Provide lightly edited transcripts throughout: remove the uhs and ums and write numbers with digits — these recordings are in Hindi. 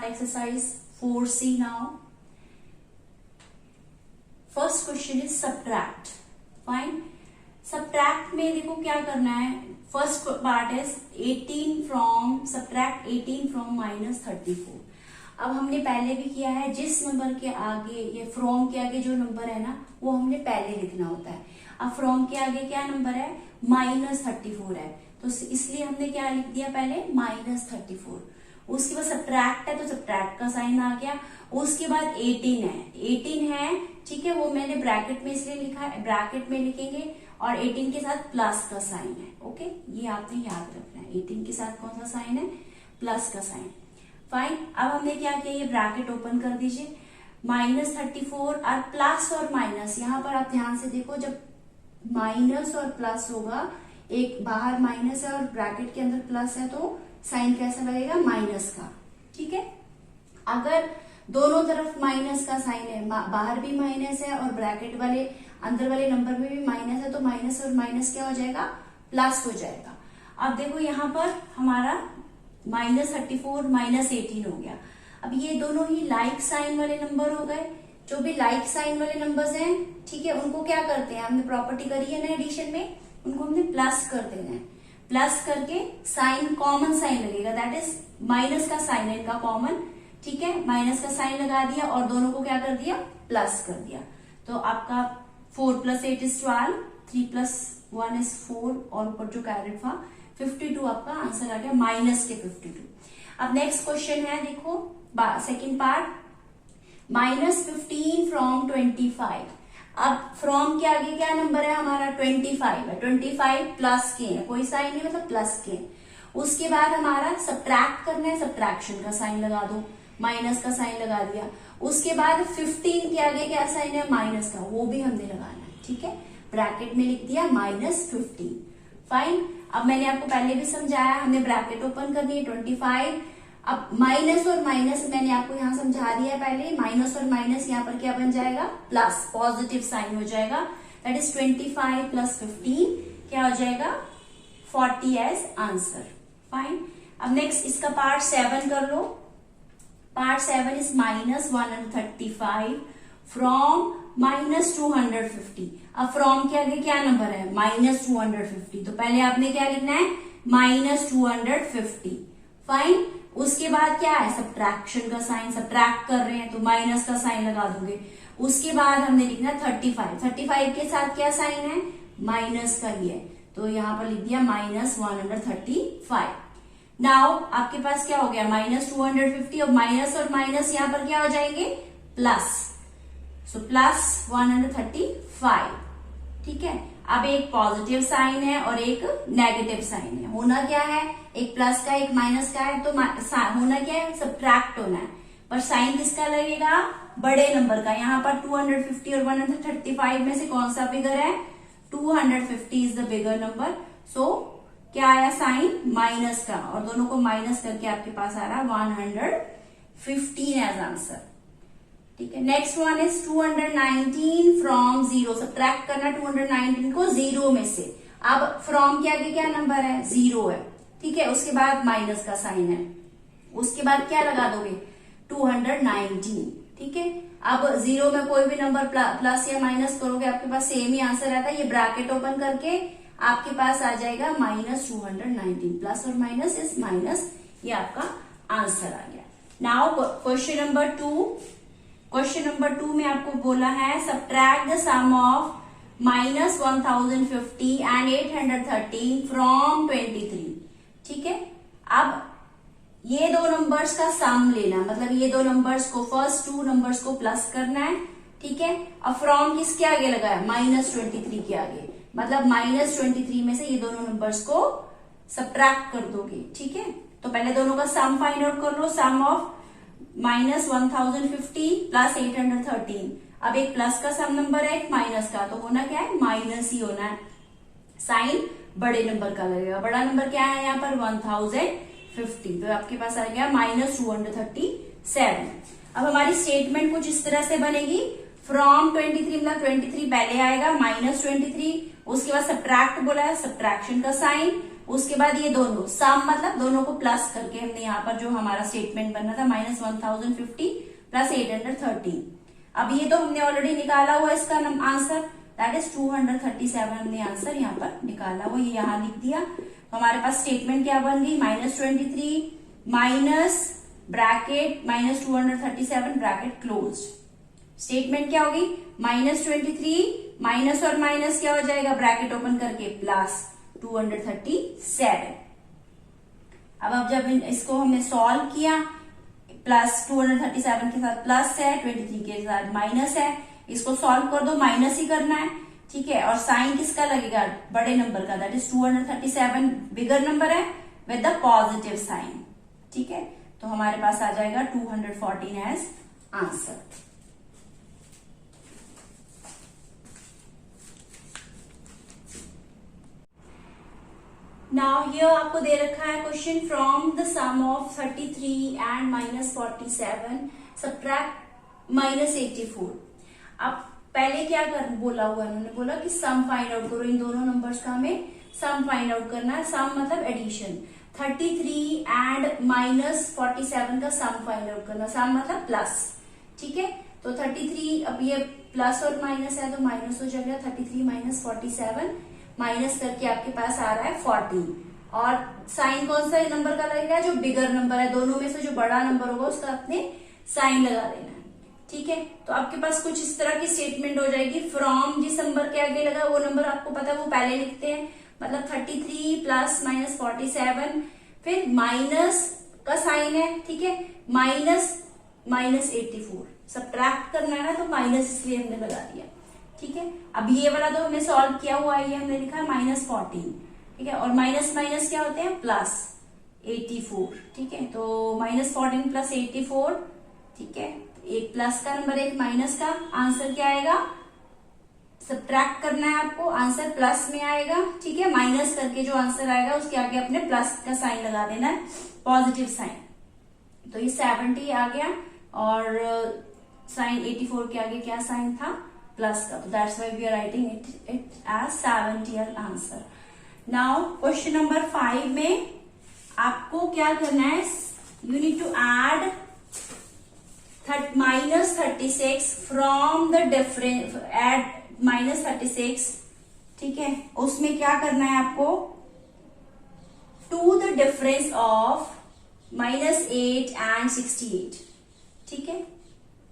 start exercise 4C now. First question is subtract. Fine. Subtract में देखो क्या करना है. First part is 18 from subtract 18 from minus 34. अब हमने पहले भी किया है, जिस नंबर के आगे ये फ्रॉम के आगे जो नंबर है ना वो हमने पहले लिखना होता है. अब फ्रॉम के आगे क्या नंबर है, -34 है, तो इसलिए हमने क्या लिख दिया पहले -34. उसके बाद सब्ट्रैक्ट है तो सब्ट्रैक्ट का साइन आ गया. उसके बाद 18 है, ठीक है, वो मैंने ब्रैकेट में इसलिए लिखा है, ब्रैकेट में लिखेंगे और 18 के साथ प्लस का साइन है. ओके, ये आपने याद रखना है. 18 के साथ कौन सा साइन है, प्लस का साइन. फाइन. अब हमने क्या किया, ये ब्रैकेट ओपन कर दीजिए. -34 और प्लस और माइनस, यहाँ पर आप ध्यान से देखो, जब माइनस और प्लस होगा, एक बाहर माइनस है और ब्रैकेट के अंदर प्लस है, तो साइन कैसा लगेगा, माइनस का. ठीक है. अगर दोनों तरफ माइनस का साइन है, बाहर भी माइनस है और ब्रैकेट वाले अंदर वाले नंबर में भी माइनस है, तो माइनस और माइनस क्या हो जाएगा, प्लस हो जाएगा. अब देखो यहाँ पर हमारा -34 -18 हो गया. अब ये दोनों ही लाइक साइन वाले नंबर हो गए. जो भी लाइक साइन वाले नंबर्स हैं, ठीक है, उनको क्या करते हैं, हमने प्रॉपर्टी करी है ना एडिशन में, उनको हमने प्लस कर देना है. प्लस करके साइन, कॉमन साइन लगेगा, दैट इज माइनस का साइन है इनका कॉमन. ठीक है, माइनस का साइन लगा दिया और दोनों को क्या कर दिया, प्लस कर दिया. तो आपका 4 + 8 = 12, 3 + 1 = 4 और ऊपर जो कैरेट था 52 आपका आंसर आ गया, माइनस के 52. अब नेक्स्ट क्वेश्चन है, देखो सेकेंड पार्ट, -15 from 25. अब फ्रॉम के आगे क्या नंबर है हमारा, 25 है. 25 प्लस के है, कोई साइन नहीं, मतलब प्लस के. उसके बाद हमारा सब्ट्रैक्ट करना है, सब्ट्रैक्शन का साइन लगा दो, माइनस का साइन लगा दिया. उसके बाद 15 के आगे क्या साइन है, माइनस का, वो भी हमने लगाना है. ठीक है, ब्रैकेट में लिख दिया -15. फाइन. अब मैंने आपको पहले भी समझाया, हमने ब्रैकेट ओपन करनी है 25. अब माइनस और माइनस मैंने आपको यहाँ समझा दिया है पहले, माइनस और माइनस यहाँ पर क्या बन जाएगा, प्लस, पॉजिटिव साइन हो जाएगा. दैट इज 25 + 15 क्या हो जाएगा, 40 एज आंसर. फाइन. अब नेक्स्ट इसका पार्ट 7 कर लो. Part 7 is -135 from -250. अब फ्रॉम के आगे क्या नंबर है, -250, तो पहले आपने क्या लिखना है, -250. फाइन. उसके बाद क्या है, सब्ट्रैक्शन का साइन, सब्ट्रैक्ट कर रहे हैं तो माइनस का साइन लगा दोगे. उसके बाद हमने लिखना 35 के साथ क्या साइन है, माइनस का ही है, तो यहाँ पर लिख दिया -135. नाउ आपके पास क्या हो गया, -250 और माइनस और माइनस यहाँ पर क्या हो जाएंगे, प्लस. सो +135. ठीक है. अब एक पॉजिटिव साइन है और एक नेगेटिव साइन है. होना क्या है, एक प्लस का एक माइनस का है, तो होना क्या है, सब्ट्रैक्ट होना है. पर साइन किसका लगेगा, बड़े नंबर का. यहाँ पर 250 और 135 में से कौन सा बिगर है, 250 इज द बिगर नंबर. सो क्या आया, साइन माइनस का, और दोनों को माइनस करके आपके पास आ रहा 115 एज आंसर. ठीक है. Next one is 219 from 0. Subtract करना 219 को 0 में से. अब फ्रॉम के आगे क्या नंबर है, 0 है. ठीक है. उसके बाद माइनस का साइन है. उसके बाद क्या लगा दोगे, 219. ठीक है. अब 0 में कोई भी नंबर प्लस या माइनस करोगे, आपके पास सेम ही आंसर आता है. ये ब्रैकेट ओपन करके आपके पास आ जाएगा -219. प्लस और माइनस इज माइनस, ये आपका आंसर आ गया. Now question number 2. Question number 2 में आपको बोला है, subtract the sum of -1050 and 813 from 23. ठीक है. अब ये दो नंबर्स का सम लेना, मतलब ये दो नंबर्स को, फर्स्ट 2 नंबर्स को प्लस करना है. ठीक है. अब फ्रॉम किसके आगे लगाया, -23 के आगे, मतलब -23 में से ये दोनों नंबर्स को सब्ट्रैक्ट कर दोगे. ठीक है. तो पहले दोनों का सम फाइंड आउट कर लो. सम ऑफ -1050 + 813. अब एक प्लस का सम नंबर है, एक माइनस का, तो होना क्या है, माइनस ही होना है. साइन बड़े नंबर का लगेगा. बड़ा नंबर क्या है यहाँ पर, 1050, तो आपके पास आ गया -237. अब हमारी स्टेटमेंट कुछ इस तरह से बनेगी, फ्रॉम 23 मतलब 23 पहले आएगा, -23, उसके बाद सब्ट्रैक्ट बोला है, सब्ट्रैक्शन का साइन, उसके बाद ये दोनों सम मतलब दोनों को प्लस करके हमने यहाँ पर जो हमारा स्टेटमेंट बनना था -1050 प्लस 813। अब ये तो हमने ऑलरेडी निकाला हुआ इसका आंसर, दैट इज 237 हमने आंसर यहाँ पर निकाला हुआ, ये यहाँ लिख दिया। तो हमारे पास स्टेटमेंट क्या बन गई, -23 minus bracket -237 bracket close. Statement क्या होगी, -23 माइनस और माइनस क्या हो जाएगा, ब्रैकेट ओपन करके प्लस 237। अब जब इसको हमने सॉल्व किया, प्लस 237 के साथ प्लस है, 23 के साथ माइनस है, इसको सॉल्व कर दो, माइनस ही करना है, ठीक है। और साइन किसका लगेगा, बड़े नंबर का, दैट इज 237 बिगर नंबर है विद द पॉजिटिव साइन, ठीक है। तो हमारे पास आ जाएगा 214 एज आंसर। नाउ हियर आपको दे रखा है question, from the sum of 33 and -47 subtract -84। अब पहले क्या बोला हुआ उन्होंने, बोला कि सम फाइंड आउट करो, इन दोनों नंबर्स का हमें सम फाइंड आउट करना है। सम मतलब एडिशन, 33 एंड -47 का सम फाइंड आउट करना, सम मतलब प्लस, ठीक है। तो 33, अब ये प्लस और माइनस है तो माइनस हो जाएगा, 33 माइनस 47 माइनस करके आपके पास आ रहा है 14, और साइन कौन सा नंबर का लगेगा, जो बिगर नंबर है, दोनों में से जो बड़ा नंबर होगा उसका अपने साइन लगा देना है, ठीक है। तो आपके पास कुछ इस तरह की स्टेटमेंट हो जाएगी, फ्रॉम जिस नंबर के आगे लगा वो नंबर आपको पता है वो पहले लिखते हैं, मतलब 33 प्लस -47, फिर माइनस का साइन है, ठीक है, -84 सब्ट्रैक्ट करना है ना, तो माइनस इसलिए हमने लगा दिया, ठीक है। अब ये वाला तो हमने सॉल्व किया हुआ है, ये हमने लिखा है -14, ठीक है, और माइनस माइनस क्या होते हैं, प्लस 84, ठीक है। तो -14 प्लस 84, ठीक है, एक प्लस का नंबर एक माइनस का, आंसर क्या आएगा, सब्ट्रैक्ट करना है आपको, आंसर प्लस में आएगा, ठीक है। माइनस करके जो आंसर आएगा उसके आगे अपने प्लस का साइन लगा देना है, पॉजिटिव साइन। तो ये 70 आ गया, और साइन 84 के आगे क्या साइन था, प्लस का, तो that's why we are writing it as 70 answer. Now question number 5 में आपको क्या करना है, you need to add -36 from the difference, add -36, ठीक है, उसमें क्या करना है आपको, to the difference of -8 and 68, ठीक है।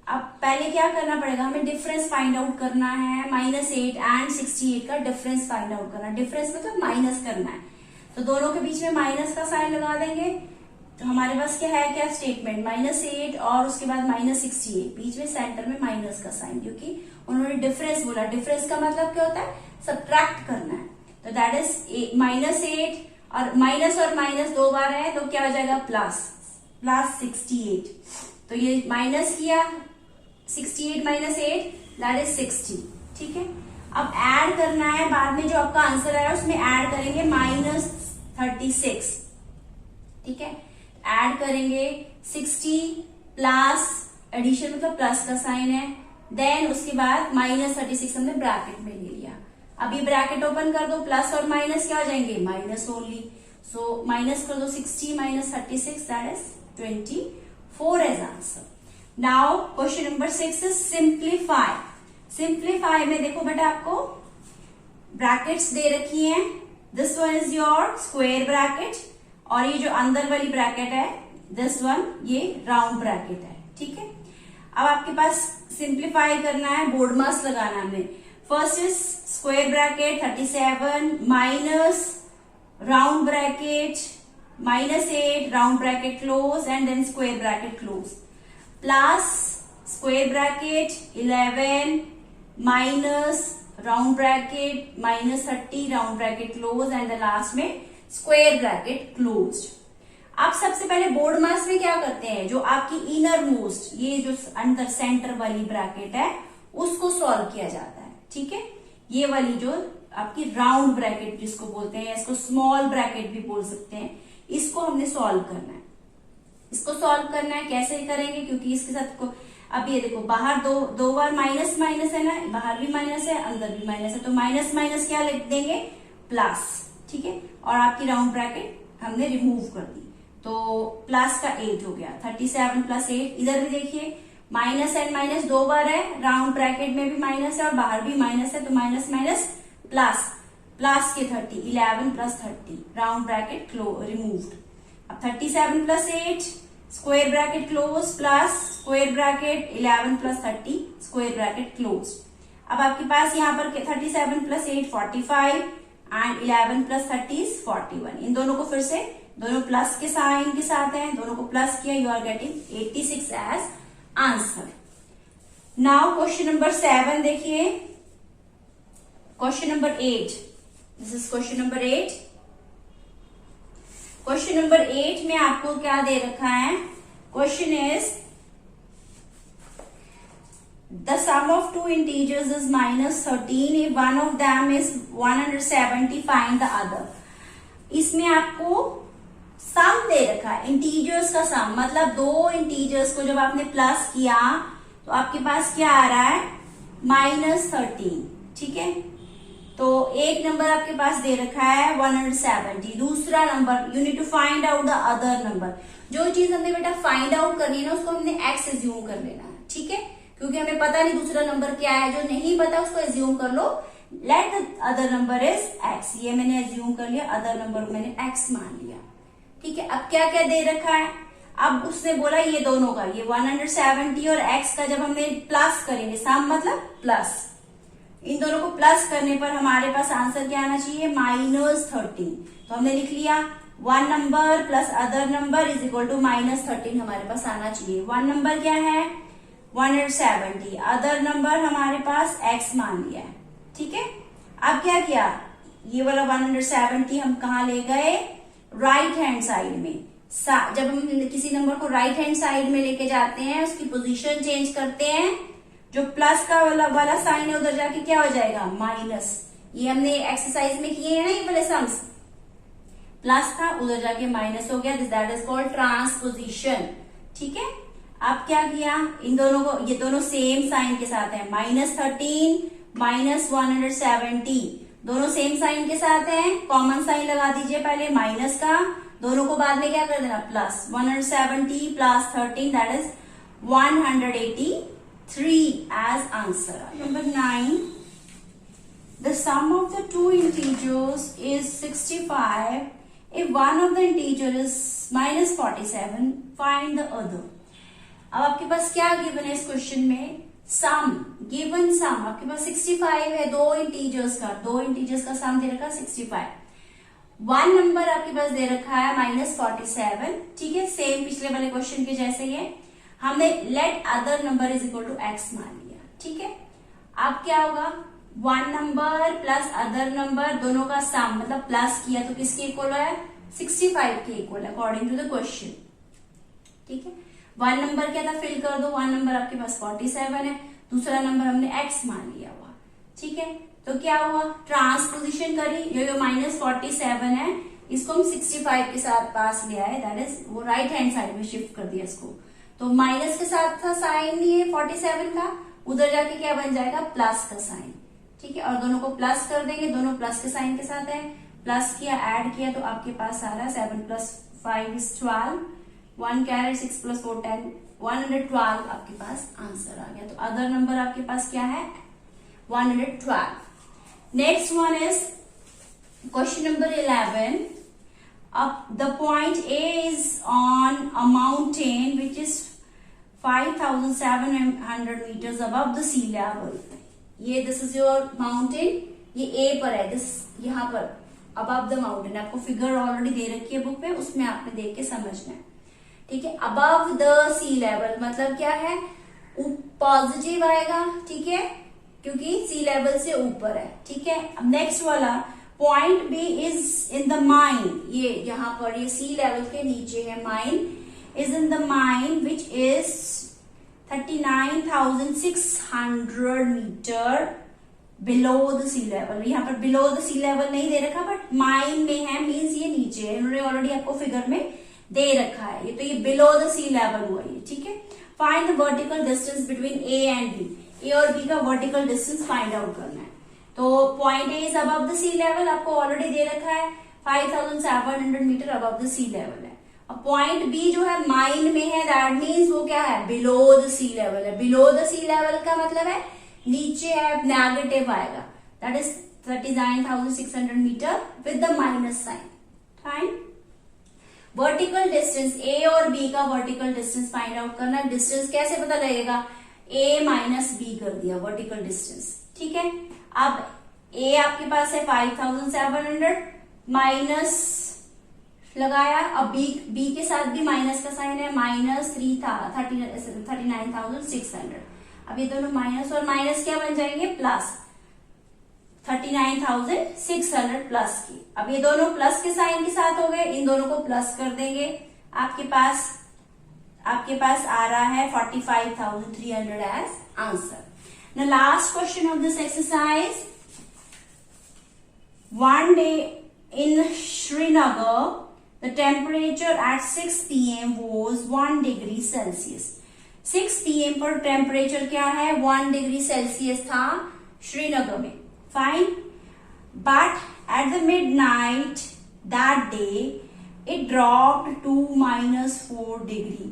अब पहले क्या करना पड़ेगा, हमें डिफरेंस फाइंड आउट करना है, -8 एंड 68 का डिफरेंस फाइंड आउट करना है, डिफरेंस मतलब माइनस करना है, तो दोनों के बीच में माइनस का साइन लगा देंगे। तो हमारे पास क्या है, क्या स्टेटमेंट, -8 और उसके बाद -68, बीच में सेंटर में माइनस का साइन, क्योंकि उन्होंने डिफरेंस बोला, डिफरेंस का मतलब क्या होता है, सब्ट्रैक्ट करना है, तो दैट इज -8, और माइनस दो बार है तो क्या हो जाएगा, प्लस 68, तो ये माइनस किया, 68 -8 दैट इज 60, ठीक है। अब ऐड करना है, बाद में जो आपका आंसर आया उसमें ऐड करेंगे -36, ठीक है, ऐड करेंगे 60 प्लस एडिशन मतलब प्लस का साइन है, देन उसके बाद -36 हमने ब्रैकेट में ले लिया। अब ये ब्रैकेट ओपन कर दो, प्लस और माइनस क्या हो जाएंगे, माइनस ओनली, सो माइनस कर दो, 60 - 36 that is 24 as answer. Now question number 6 is simplify. Simplify में देखो बेटा आपको ब्रैकेट्स दे रखी हैं, this one is your square bracket, और ये जो अंदर वाली ब्रैकेट है दिस वन ये राउंड ब्रैकेट है, ठीक है। अब आपके पास सिंप्लीफाई करना है, बोर्ड मास लगाना है हमें। First is square bracket 37 minus round bracket -8 round bracket close and then square bracket close, plus square bracket 11 minus round bracket -30 round bracket close and the last में स्क्वायर ब्रैकेट क्लोज्ड। आप सबसे पहले बोर्ड मास में क्या करते हैं, जो आपकी इनर मोस्ट ये जो अंदर सेंटर वाली ब्रैकेट है उसको सॉल्व किया जाता है, ठीक है। ये वाली जो आपकी राउंड ब्रैकेट जिसको बोलते हैं, इसको स्मॉल ब्रैकेट भी बोल सकते हैं, इसको हमने सॉल्व करना है। इसको सॉल्व करना है, कैसे करेंगे, क्योंकि इसके साथ को अब ये देखो बाहर दो बार माइनस माइनस है ना, बाहर भी माइनस है अंदर भी माइनस है, तो माइनस माइनस क्या लिख देंगे, प्लस, ठीक है, और आपकी राउंड ब्रैकेट हमने रिमूव कर दी, तो प्लस का 8 हो गया, 37 प्लस 8। इधर भी देखिए माइनस एंड माइनस 2 बार है, राउंड ब्रैकेट में भी माइनस है और बाहर भी माइनस है, तो माइनस माइनस प्लस, प्लस के 30, 11 प्लस 30, राउंड ब्रैकेट रिमूव्ड। अब 37 plus 8 square bracket close plus square bracket 11 plus 30 square bracket close. अब आपके पास यहाँ पर 37 प्लस 8 45 एंड 11 प्लस 30 is 41। इन दोनों को फिर से, दोनों प्लस के साइन के साथ हैं, दोनों को प्लस किया, you are getting 86 as answer. Now question number 7 देखिए, question number 8, this is question number 8। Question number 8 में आपको क्या दे रखा है? Question is the sum of two integers is -13 if one of them is 170 find the other। इसमें आपको सम दे रखा है, इंटीजर्स का सम, मतलब दो इंटीजर्स को जब आपने प्लस किया तो आपके पास क्या आ रहा है? -13, ठीक है। तो एक नंबर आपके पास दे रखा है 170, दूसरा number you need to find out the other number. जो चीज हमने बेटा फाइंड आउट करनी है ना, उसको हमने एक्स एज्यूम कर लेना है, ठीक है, क्योंकि हमें पता नहीं दूसरा नंबर क्या है। जो नहीं पता उसको एज्यूम कर लो, let the other number is X, ये मैंने एज्यूम कर लिया, अदर नंबर को मैंने एक्स मान लिया, ठीक है। अब क्या क्या दे रखा है? अब उसने बोला ये दोनों का, ये 170 और एक्स का जब हमने प्लस करेंगे, सम मतलब प्लस, इन दोनों को प्लस करने पर हमारे पास आंसर क्या आना चाहिए? -13। तो हमने लिख लिया one number plus other number is equal to -13 हमारे पास आना चाहिए। वन नंबर क्या है? 170, अदर नंबर हमारे पास x मान लिया है, ठीक है। अब क्या किया? ये वाला 170 हम कहा ले गए? राइट हैंड साइड में। जब हम किसी नंबर को राइट हैंड साइड में लेके जाते हैं, उसकी पोजीशन चेंज करते हैं, जो प्लस का वाला साइन है उधर जाके क्या हो जाएगा? माइनस। ये हमने एक्सरसाइज में किए हैं ना, ये वाले सम्स, प्लस था उधर जाके माइनस हो गया, दैट इज कॉल्ड ट्रांसपोजिशन, ठीक है। अब क्या किया? इन दोनों को, ये दोनों सेम साइन के साथ है, -13 -170, दोनों सेम साइन के साथ हैं, कॉमन साइन लगा दीजिए पहले माइनस का, दोनों को बाद में क्या कर देना? Plus. 170 plus 13 that is 183 as answer. Number 9, the sum of the two integers is 65 if one of the integer is -47 find the other। अब आपके पास क्या गिवन है इस क्वेश्चन में? सम, गिवन सम आपके पास 65 है, दो इंटीजर्स का सम दे रखा है 65। वन नंबर आपके पास दे रखा है -47, ठीक है, सेम पिछले वाले क्वेश्चन के जैसे ही है। हमने let other number is equal to X मान लिया, ठीक है। अब क्या होगा? One number plus other number दोनों का सम, मतलब प्लस किया तो किसके इक्वल है? 65 के equal according to the question, ठीक है। वन नंबर क्या था? फिल कर दो। वन नंबर आपके पास 47 है, दूसरा नंबर हमने एक्स मान लिया हुआ, ठीक है। तो क्या हुआ? ट्रांसपोजिशन करी, जो -47 है इसको हम 65 के साथ पास ले आए, दैट इज वो राइट हैंड साइड में शिफ्ट कर दिया इसको। तो माइनस के साथ था साइन ये 47 का, उधर जाके क्या बन जाएगा? प्लस का साइन, ठीक है। और दोनों को प्लस कर देंगे, दोनों प्लस के साइन के साथ है, प्लस किया, ऐड किया, तो आपके पास आ रहा है 7 + 5 is 12, 1 कैरी, 6 + 4 10, 112 आपके पास आंसर आ गया। तो अदर नंबर आपके पास क्या है? 112। Next one is question number 11। The point A is on a mountain which is 5,700 meters above the sea level। ये दिस इज योर माउंटेन, ये A पर है, दिस यहाँ पर अबव द माउंटेन। आपको फिगर ऑलरेडी दे रखी है बुक पे, उसमें आपने देख के समझना है, ठीक है। अबव द सी लेवल मतलब क्या है? पॉजिटिव आएगा, ठीक है, क्योंकि सी लेवल से ऊपर है, ठीक है। अब नेक्स्ट वाला point B is in the mine, ये यहाँ पर ये सी लेवल के नीचे है, mine is in the mine which is 39,600 metre below the sea level. यहाँ पर बिलो द सी लेवल नहीं दे रखा, बट माइन में है, मीन्स ये नीचे है, इन्होंने ऑलरेडी आपको फिगर में दे रखा है ये, तो ये बिलो द सी लेवल हुआ ये, ठीक है। Find the vertical distance between A and B, A और बी का वर्टिकल डिस्टेंस फाइंड आउट करना है। तो point A is above the sea level, आपको ऑलरेडी दे रखा है 5700 metre above the sea level है। अब पॉइंट बी जो है माइन में है, दैट मीन्स वो क्या है, बिलो द सी लेवल है। बिलो द सी लेवल का मतलब है नीचे है, नेगेटिव आएगा, that is 39,600 metre with the minus sign. Fine. Vertical distance A और बी का वर्टिकल डिस्टेंस फाइंड आउट करना। डिस्टेंस कैसे पता लगेगा, ए माइनस बी कर दिया वर्टिकल डिस्टेंस, ठीक है। अब ए आपके पास है 5700 माइनस लगाया, अब बी के साथ भी माइनस का साइन है, माइनस 39,600। अब ये दोनों माइनस और माइनस क्या बन जाएंगे, प्लस 39,600 प्लस की। अब ये दोनों प्लस के साइन के साथ हो गए, इन दोनों को प्लस कर देंगे, आपके पास आ रहा है 45,300 as answer. Now last question of this exercise. One day in Srinagar, the temperature at 6 p.m. was 1 degree Celsius. 6 p.m. पर टेम्परेचर क्या है, 1 डिग्री सेल्सियस था श्रीनगर में। Fine. But at the midnight that day it dropped to -4 degree.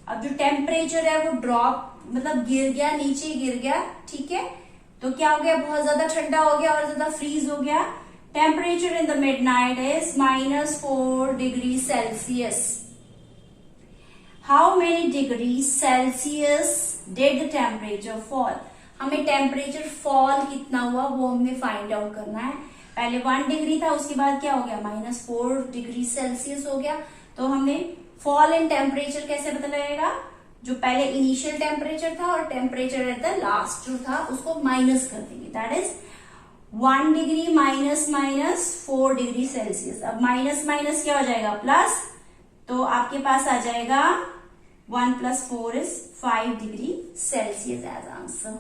अब जो टेम्परेचर है वो ड्रॉप मतलब गिर गया, नीचे गिर गया, ठीक है। तो क्या हो गया, बहुत ज्यादा ठंडा हो गया और ज्यादा फ्रीज हो गया। Temperature in the midnight is -4 degree Celsius. How many degree Celsius did the temperature fall. हमें टेम्परेचर फॉल कितना हुआ वो हमें फाइंड आउट करना है। पहले 1 डिग्री था, उसके बाद क्या हो गया, -4 डिग्री सेल्सियस हो गया। तो हमें फॉल इन टेम्परेचर कैसे पता लगेगा, जो पहले इनिशियल टेम्परेचर था और टेम्परेचर एट द लास्ट जो था उसको माइनस कर देंगे, that is 1 degree minus 4 degree Celsius. अब माइनस माइनस क्या हो जाएगा, प्लस, तो आपके पास आ जाएगा 1 + 4 = 5 डिग्री सेल्सियस एज आंसर।